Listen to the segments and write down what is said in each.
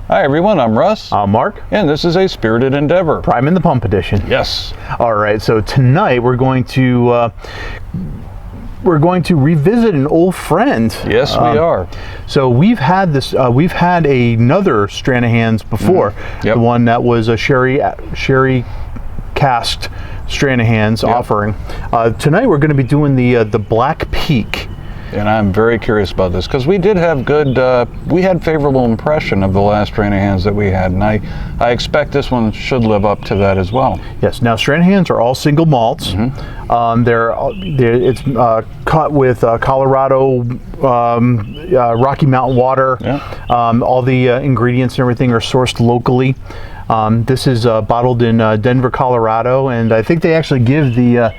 Hi everyone, I'm Russ. I'm Mark. And this is a spirited endeavor. Prime in the Pump edition. Yes. All right, so tonight we're going to revisit an old friend. Yes, we are. So we've had this. We've had another Stranahan's before. Yep. The one that was a sherry casked Stranahan's offering. Tonight we're going to be doing the Black Peak. And I'm very curious about this because we did have we had favorable impression of the last Stranahan's that we had, and I expect this one should live up to that as well. Yes. Now Stranahan's are all single malts. It's cut with Colorado Rocky Mountain water. Yeah. All the ingredients and everything are sourced locally. This is bottled in Denver, Colorado, and I think they actually give the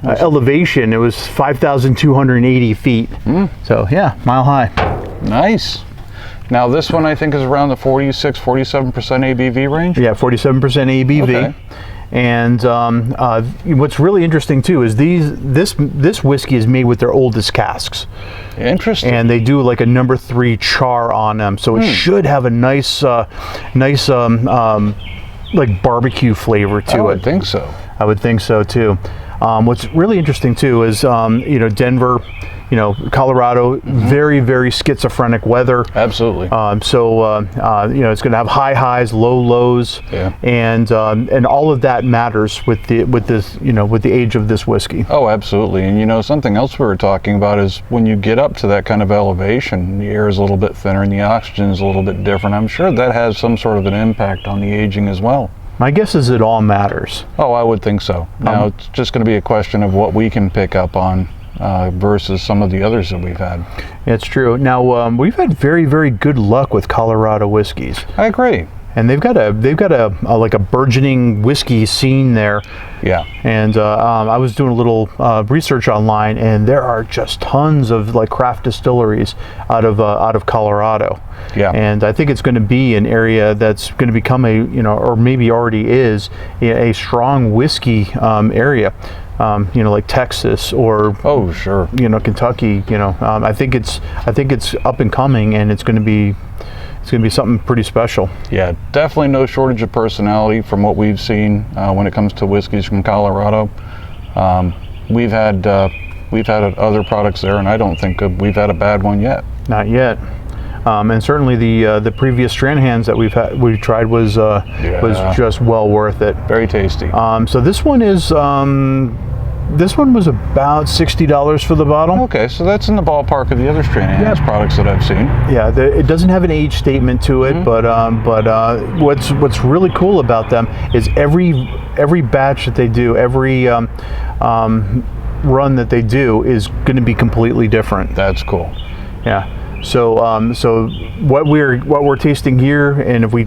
elevation. It was 5,280 feet. So yeah, mile high. Nice. Now this one I think is around the 46-47% ABV range. Yeah, 47% ABV. Okay. And what's really interesting too is this whiskey is made with their oldest casks. Interesting. And they do like a number 3 char on them, so it should have a nice like barbecue flavor to it. I would think so. I would think so too. What's really interesting too is Denver, Colorado, very, very schizophrenic weather. Absolutely. It's going to have high highs, low lows, and all of that matters with the age of this whiskey. Oh, absolutely. And something else we were talking about is when you get up to that kind of elevation, the air is a little bit thinner and the oxygen is a little bit different. I'm sure that has some sort of an impact on the aging as well. My guess is it all matters. Oh, I would think so. Now it's just going to be a question of what we can pick up on versus some of the others that we've had. It's true. Now we've had very, very good luck with Colorado whiskeys. I agree. And they've got a like a burgeoning whiskey scene there. Yeah. And I was doing a little research online, and there are just tons of like craft distilleries out of Colorado. Yeah. And I think it's going to be an area that's going to become or maybe already is a strong whiskey area. Like Texas or Kentucky. I think it's up and coming, and it's going to be something pretty special. Yeah, definitely no shortage of personality from what we've seen when it comes to whiskeys from Colorado. We've had other products there, and I don't think we've had a bad one yet. Not yet. And certainly the previous Stranahan's that we've tried was just well worth it. Very tasty. So this one is. This one was about $60 for the bottle. Okay, so that's in the ballpark of the other Stranahan's products that I've seen. Yeah, it doesn't have an age statement to it, but what's really cool about them is every batch that they do, every run that they do is going to be completely different. That's cool. Yeah. So what we're tasting here, and if we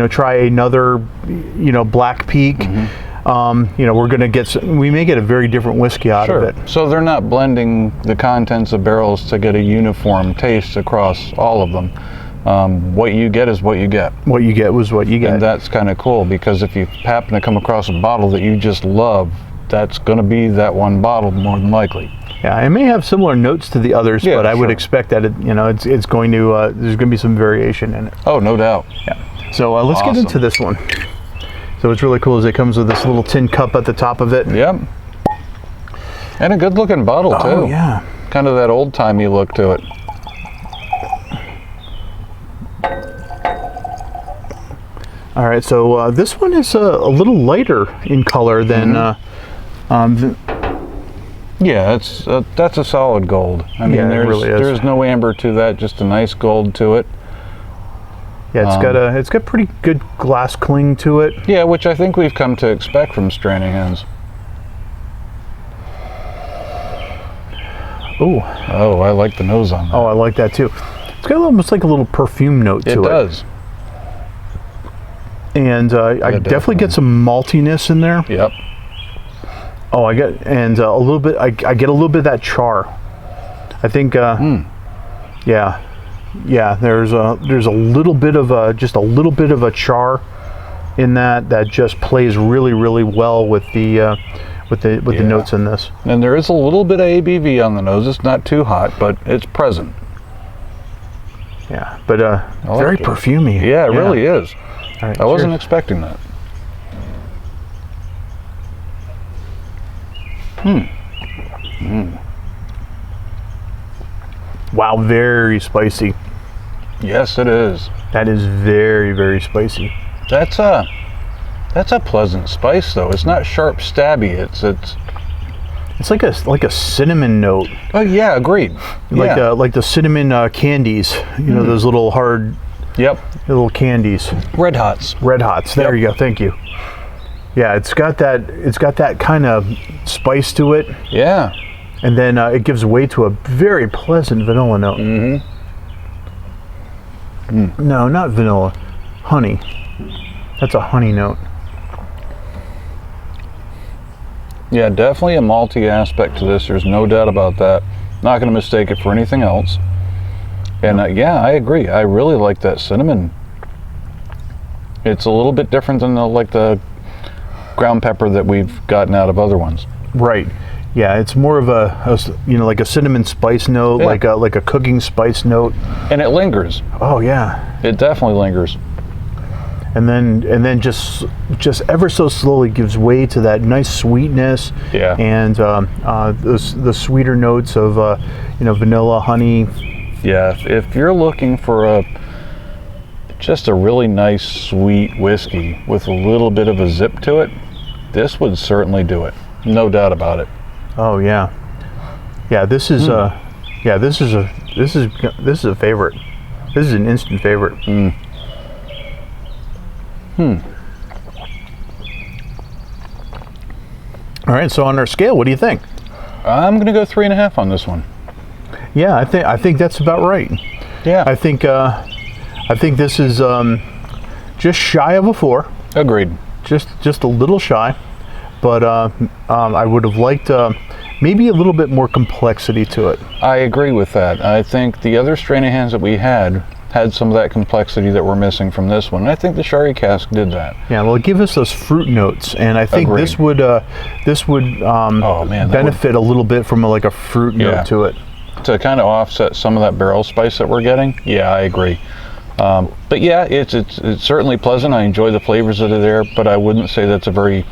try another Black Peak. We're going to we may get a very different whiskey out of it. So they're not blending the contents of barrels to get a uniform taste across all of them. What you get is what you get. What you get was what you get. And that's kind of cool, because if you happen to come across a bottle that you just love, that's going to be that one bottle more than likely. Yeah, it may have similar notes to the others, but I would expect that it's going to there's going to be some variation in it. Oh, no doubt. Yeah. So let's get into this one. So what's really cool is it comes with this little tin cup at the top of it. Yep. And a good looking bottle too. Oh yeah. Kind of that old timey look to it. All right, so this one is a little lighter in color than. Yeah, that's a solid gold. I mean, there's no amber to that, just a nice gold to it. Yeah, it's got pretty good glass cling to it. Yeah, which I think we've come to expect from Stranahan's. Oh, I like the nose on that. Oh, I like that too. It's got almost like a little perfume note to it. It does. And I definitely get some maltiness in there. Yep. Oh, I get a little bit. I get a little bit of that char. I think. Yeah. Yeah, there's a little bit of a char in that just plays really, really well with the notes in this. And there is a little bit of ABV on the nose. It's not too hot, but it's present. Yeah, but very like it. perfumey. Yeah, it really is. All right, I wasn't cheers. expecting that. Wow, very spicy. Yes, it is. That is very, very spicy. That's a pleasant spice, though. It's not sharp, stabby. It's like a cinnamon note. Oh yeah, agreed. Like the cinnamon candies. You know, those little hard. Yep. Little candies. Red Hots. Red Hots. There you go. Thank you. Yeah, it's got that kind of spice to it. Yeah. And then it gives way to a very pleasant vanilla note. No, not vanilla. Honey. That's a honey note. Yeah, definitely a malty aspect to this. There's no doubt about that. Not going to mistake it for anything else. And yeah, I agree. I really like that cinnamon. It's a little bit different than the ground pepper that we've gotten out of other ones. Right. Yeah, it's more of a like a cinnamon spice note, Yeah. like a cooking spice note. And it lingers. Oh yeah. It definitely lingers. And then just ever so slowly gives way to that nice sweetness. Yeah. And the sweeter notes of vanilla, honey. Yeah, if you're looking for just a really nice sweet whiskey with a little bit of a zip to it, this would certainly do it. No doubt about it. Oh yeah. Yeah, this is this is a favorite. This is an instant favorite. All right, so on our scale, what do you think? I'm gonna go 3.5 on this one. Yeah, I think that's about right. Yeah. I think this is just shy of a 4. Agreed. Just a little shy, but I would have liked maybe a little bit more complexity to it. I agree with that. I think the other Stranahans that we had some of that complexity that we're missing from this one. And I think the Sherry cask did that. Yeah, well, give us those fruit notes, and I think Agreed. this would benefit a little bit from like a fruit note to it. To kind of offset some of that barrel spice that we're getting. Yeah, I agree. But yeah, it's certainly pleasant. I enjoy the flavors that are there, but I wouldn't say that's a very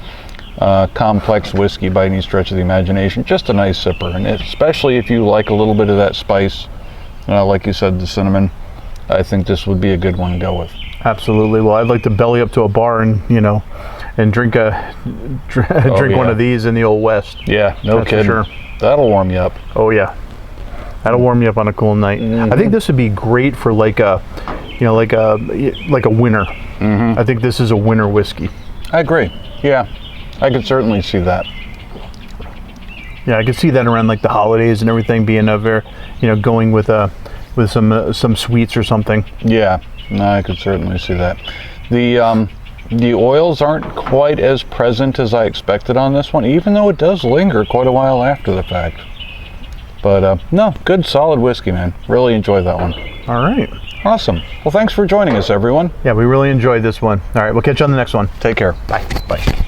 complex whiskey by any stretch of the imagination. Just a nice sipper, and especially if you like a little bit of that spice, like you said, the cinnamon. I think this would be a good one to go with. Absolutely. Well, I'd like to belly up to a bar and drink one of these in the old West. Yeah, no kidding. Sure. That'll warm you up. Oh yeah, that'll warm you up on a cool night. I think this would be great for like a winter. I think this is a winter whiskey. I agree. Yeah, I could certainly see that. Yeah, I could see that around like the holidays and everything being going with some sweets or something. Yeah, no, I could certainly see that. The oils aren't quite as present as I expected on this one, even though it does linger quite a while after the fact. But no, good solid whiskey, man. Really enjoyed that one. All right. Awesome. Well, thanks for joining us, everyone. Yeah, we really enjoyed this one. All right, we'll catch you on the next one. Take care. Bye. Bye.